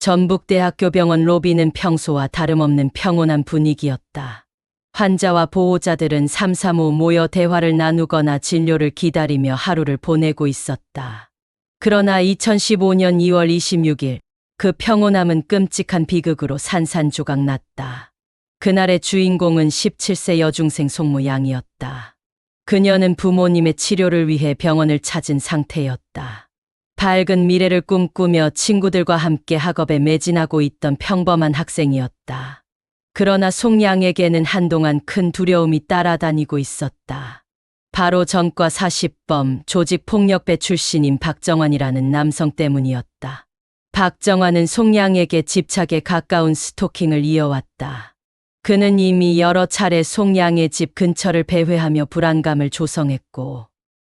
전북대학교 병원 로비는 평소와 다름없는 평온한 분위기였다. 환자와 보호자들은 삼삼오오 모여 대화를 나누거나 진료를 기다리며 하루를 보내고 있었다. 그러나 2015년 2월 26일 그 평온함은 끔찍한 비극으로 산산조각 났다. 그날의 주인공은 17세 여중생 송무양이었다. 그녀는 부모님의 치료를 위해 병원을 찾은 상태였다. 밝은 미래를 꿈꾸며 친구들과 함께 학업에 매진하고 있던 평범한 학생이었다. 그러나 송양에게는 한동안 큰 두려움이 따라다니고 있었다. 바로 전과 40범 조직폭력배 출신인 박정환이라는 남성 때문이었다. 박정환은 송양에게 집착에 가까운 스토킹을 이어왔다. 그는 이미 여러 차례 송양의 집 근처를 배회하며 불안감을 조성했고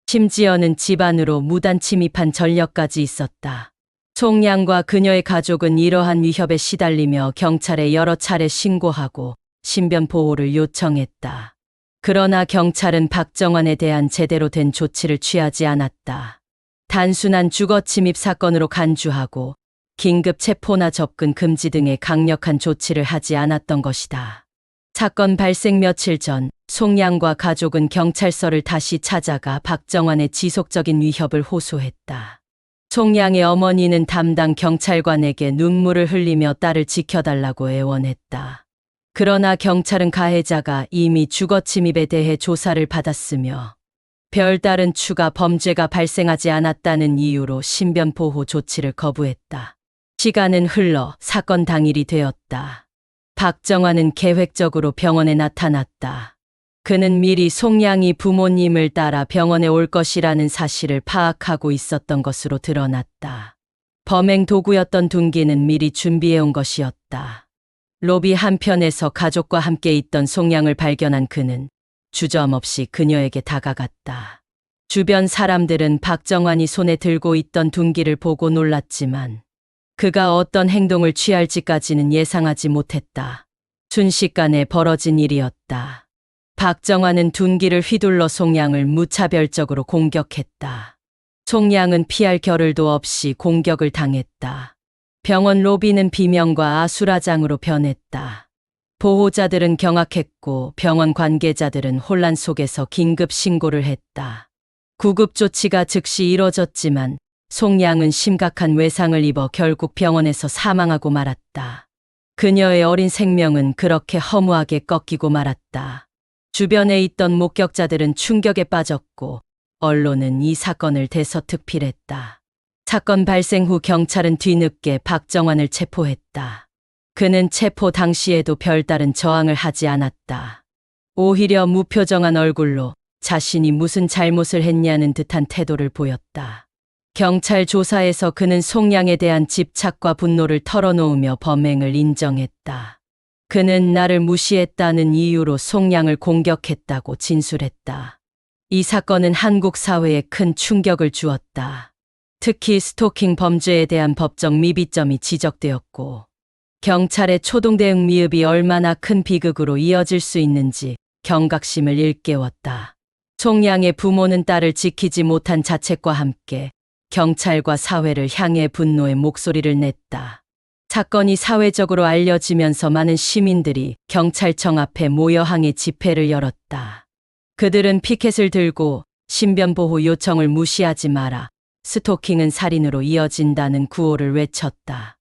심지어는 집 안으로 무단 침입한 전력까지 있었다. 송양과 그녀의 가족은 이러한 위협에 시달리며 경찰에 여러 차례 신고하고 신변 보호를 요청했다. 그러나 경찰은 박정환에 대한 제대로 된 조치를 취하지 않았다. 단순한 주거 침입 사건으로 간주하고 긴급 체포나 접근 금지 등의 강력한 조치를 하지 않았던 것이다. 사건 발생 며칠 전 송양과 가족은 경찰서를 다시 찾아가 박정환의 지속적인 위협을 호소했다. 송양의 어머니는 담당 경찰관에게 눈물을 흘리며 딸을 지켜달라고 애원했다. 그러나 경찰은 가해자가 이미 주거 침입에 대해 조사를 받았으며 별다른 추가 범죄가 발생하지 않았다는 이유로 신변 보호 조치를 거부했다. 시간은 흘러 사건 당일이 되었다. 박정환은 계획적으로 병원에 나타났다. 그는 미리 송양이 부모님을 따라 병원에 올 것이라는 사실을 파악하고 있었던 것으로 드러났다. 범행 도구였던 둔기는 미리 준비해온 것이었다. 로비 한편에서 가족과 함께 있던 송양을 발견한 그는 주저없이 그녀에게 다가갔다. 주변 사람들은 박정환이 손에 들고 있던 둔기를 보고 놀랐지만 그가 어떤 행동을 취할지까지는 예상하지 못했다. 순식간에 벌어진 일이었다. 박정환은 둔기를 휘둘러 송양을 무차별적으로 공격했다. 송양은 피할 겨를도 없이 공격을 당했다. 병원 로비는 비명과 아수라장으로 변했다. 보호자들은 경악했고 병원 관계자들은 혼란 속에서 긴급 신고를 했다. 구급 조치가 즉시 이뤄졌지만 송양은 심각한 외상을 입어 결국 병원에서 사망하고 말았다. 그녀의 어린 생명은 그렇게 허무하게 꺾이고 말았다. 주변에 있던 목격자들은 충격에 빠졌고 언론은 이 사건을 대서특필했다. 사건 발생 후 경찰은 뒤늦게 박정환을 체포했다. 그는 체포 당시에도 별다른 저항을 하지 않았다. 오히려 무표정한 얼굴로 자신이 무슨 잘못을 했냐는 듯한 태도를 보였다. 경찰 조사에서 그는 송양에 대한 집착과 분노를 털어놓으며 범행을 인정했다. 그는 나를 무시했다는 이유로 송양을 공격했다고 진술했다. 이 사건은 한국 사회에 큰 충격을 주었다. 특히 스토킹 범죄에 대한 법적 미비점이 지적되었고 경찰의 초동 대응 미흡이 얼마나 큰 비극으로 이어질 수 있는지 경각심을 일깨웠다. 송양의 부모는 딸을 지키지 못한 자책과 함께 경찰과 사회를 향해 분노의 목소리를 냈다. 사건이 사회적으로 알려지면서 많은 시민들이 경찰청 앞에 모여 항의 집회를 열었다. 그들은 피켓을 들고 신변보호 요청을 무시하지 마라, 스토킹은 살인으로 이어진다는 구호를 외쳤다.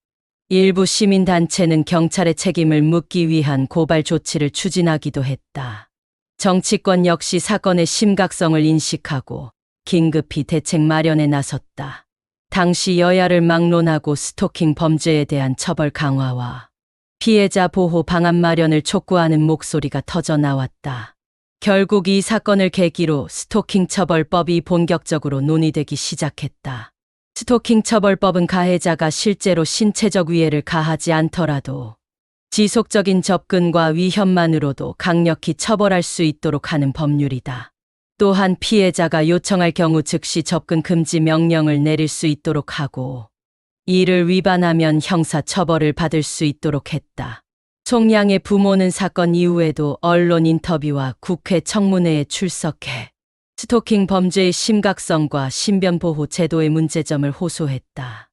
일부 시민단체는 경찰의 책임을 묻기 위한 고발 조치를 추진하기도 했다. 정치권 역시 사건의 심각성을 인식하고 긴급히 대책 마련에 나섰다. 당시 여야를 막론하고 스토킹 범죄에 대한 처벌 강화와 피해자 보호 방안 마련을 촉구하는 목소리가 터져 나왔다. 결국 이 사건을 계기로 스토킹 처벌법이 본격적으로 논의되기 시작했다. 스토킹 처벌법은 가해자가 실제로 신체적 위해를 가하지 않더라도 지속적인 접근과 위협만으로도 강력히 처벌할 수 있도록 하는 법률이다. 또한 피해자가 요청할 경우 즉시 접근 금지 명령을 내릴 수 있도록 하고 이를 위반하면 형사 처벌을 받을 수 있도록 했다. 송양의 부모는 사건 이후에도 언론 인터뷰와 국회 청문회에 출석해 스토킹 범죄의 심각성과 신변보호 제도의 문제점을 호소했다.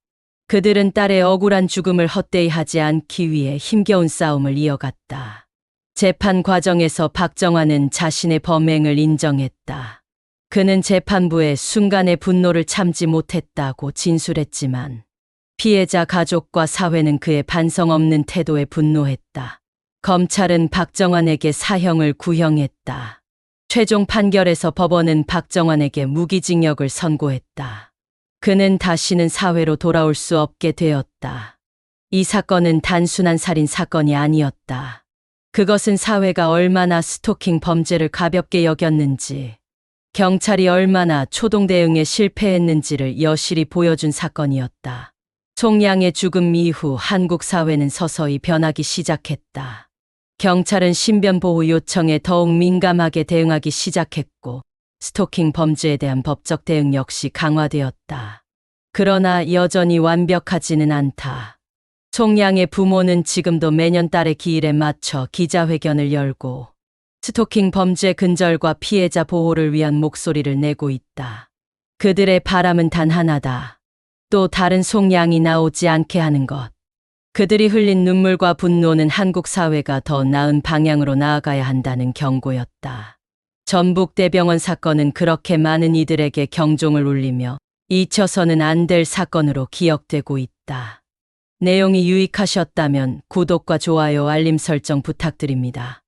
그들은 딸의 억울한 죽음을 헛되이 하지 않기 위해 힘겨운 싸움을 이어갔다. 재판 과정에서 박정환은 자신의 범행을 인정했다. 그는 재판부에 순간의 분노를 참지 못했다고 진술했지만 피해자 가족과 사회는 그의 반성 없는 태도에 분노했다. 검찰은 박정환에게 사형을 구형했다. 최종 판결에서 법원은 박정환에게 무기징역을 선고했다. 그는 다시는 사회로 돌아올 수 없게 되었다. 이 사건은 단순한 살인 사건이 아니었다. 그것은 사회가 얼마나 스토킹 범죄를 가볍게 여겼는지, 경찰이 얼마나 초동 대응에 실패했는지를 여실히 보여준 사건이었다. 송양의 죽음 이후 한국 사회는 서서히 변하기 시작했다. 경찰은 신변 보호 요청에 더욱 민감하게 대응하기 시작했고, 스토킹 범죄에 대한 법적 대응 역시 강화되었다. 그러나 여전히 완벽하지는 않다. 송양의 부모는 지금도 매년 딸의 기일에 맞춰 기자회견을 열고 스토킹 범죄 근절과 피해자 보호를 위한 목소리를 내고 있다. 그들의 바람은 단 하나다. 또 다른 송양이 나오지 않게 하는 것. 그들이 흘린 눈물과 분노는 한국 사회가 더 나은 방향으로 나아가야 한다는 경고였다. 전북대병원 사건은 그렇게 많은 이들에게 경종을 울리며 잊혀서는 안 될 사건으로 기억되고 있다. 내용이 유익하셨다면 구독과 좋아요, 알림 설정 부탁드립니다.